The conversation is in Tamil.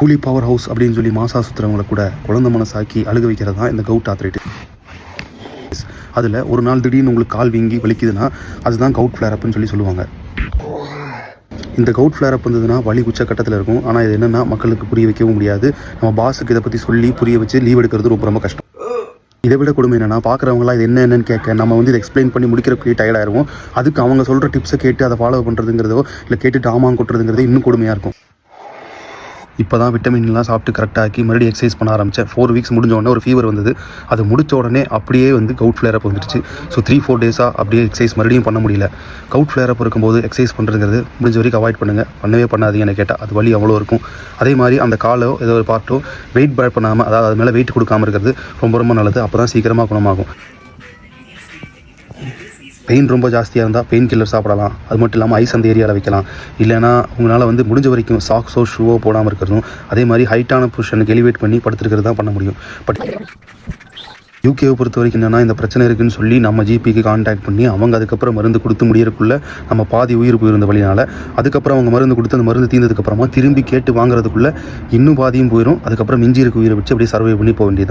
கூலி பவர் ஹவுஸ் அப்படின்னு சொல்லி மாசா சுற்றுறவங்களை கூட குழந்தை மனசாக்கி அழுக வைக்கிறது தான் இந்த கவுட் ஆத்ரைட்டிஸ். அதில் ஒரு நாள் திடீர்னு உங்களுக்கு கால் வீங்கி வலிக்குதுன்னா அதுதான் கவுட் ஃப்ளேர் அப்னு சொல்லி சொல்லுவாங்க. இந்த கவுட் ஃப்ளேர் அப் வந்ததுன்னா வலி உச்சக்கட்டத்தில் இருக்கும். ஆனால் இது என்னென்னா மக்களுக்கு புரிய வைக்கவும் முடியாது. நம்ம பாஸுக்கு இதை பற்றி சொல்லி புரிய வச்சு லீவ் எடுக்கிறது ரொம்ப ரொம்ப கஷ்டம். இதை விட கொடுமை என்னென்னா பார்க்குறவங்களாம் இது என்னென்னு கேட்க நம்ம இதை எக்ஸ்பிளைன் பண்ணி முடிக்கிறதுக்கு டயர்டாயிருவோம். அதுக்கு அவங்க சொல்கிற டிப்ஸை கேட்டு அதை ஃபாலோ பண்ணுறதுங்கிறதோ இல்லை கேட்டுட்டு ஆமாங்க கொட்டுறதுங்கிறதோ இன்னும் கொடுமையாக இருக்கும். இப்போ தான் விட்டமின்லாம் சாப்பிட்டு கரெக்டாக ஆக்கி மறுபடியும் எக்ஸசைஸ் பண்ண ஆரம்பித்தேன். 4 வீக்ஸ் முடிஞ்ச உடனே ஒரு ஃபீவர் வந்தது. அது முடித்த உடனே அப்படியே கவுட் ஃப்ளேர் அப் வந்துடுச்சு. ஸோ 3-4 டேஸாக அப்படியே எக்ஸசைஸ் மறுபடியும் பண்ண முடியல. கவுட் ஃப்ளேர் அப் இருக்கும்போது எக்ஸசைஸ் பண்ணுறதுங்கிறது முடிஞ்ச வரைக்கும் அவாய்ட் பண்ணுங்கள். பண்ணவே பண்ணாதீங்கன்னு கேட்டால் அது வலி அவ்வளோ இருக்கும். அதே மாதிரி அந்த காலோ ஏதோ ஒரு பார்ட்டோ வெயிட் பேட் பண்ணாமல், அதாவது அது மேலே வெயிட் கொடுக்காமல் இருக்கிறது ரொம்ப ரொம்ப நல்லது. அப்போ தான் சீக்கிரமாக குணமாகும். பெயின் ரொம்ப ஜாஸ்தியாக இருந்தால் பெயின் கில்லர் சாப்பிடலாம். அது மட்டும் இல்லாமல் ஐஸ் அந்த ஏரியாவில் வைக்கலாம். இல்லைனா உங்களால் முடிஞ்ச வரைக்கும் சாக்ஸோ ஷூவோ போடாமல் இருக்கிறதும், அதே மாதிரி ஹைட்டான பொசிஷனுக்கு எலிவேட் பண்ணி படுத்துருக்கிறது தான் பண்ண முடியும். பட் யூகேவை பொறுத்த வரைக்கும் என்னென்னா, இந்த பிரச்சனை இருக்குதுன்னு சொல்லி நம்ம ஜிபிக்கு கான்டாக்ட் பண்ணி அவங்க அதுக்கப்புறம் மருந்து கொடுத்து முடியறதுக்குள்ளே நம்ம பாதி உயிர் போயிருந்த வழினால், அதுக்கப்புறம் அவங்க மருந்து கொடுத்து அந்த மருந்து தீர்ந்ததுக்கப்புறமா திரும்பி கேட்டு வாங்குறதுக்குள்ளே இன்னும் பாதியும் போயிடும். அதுக்கப்புறம் மிஞ்சி இருக்க உயிரை வச்சு அப்படியே சர்வை பண்ணி போக வேண்டியது.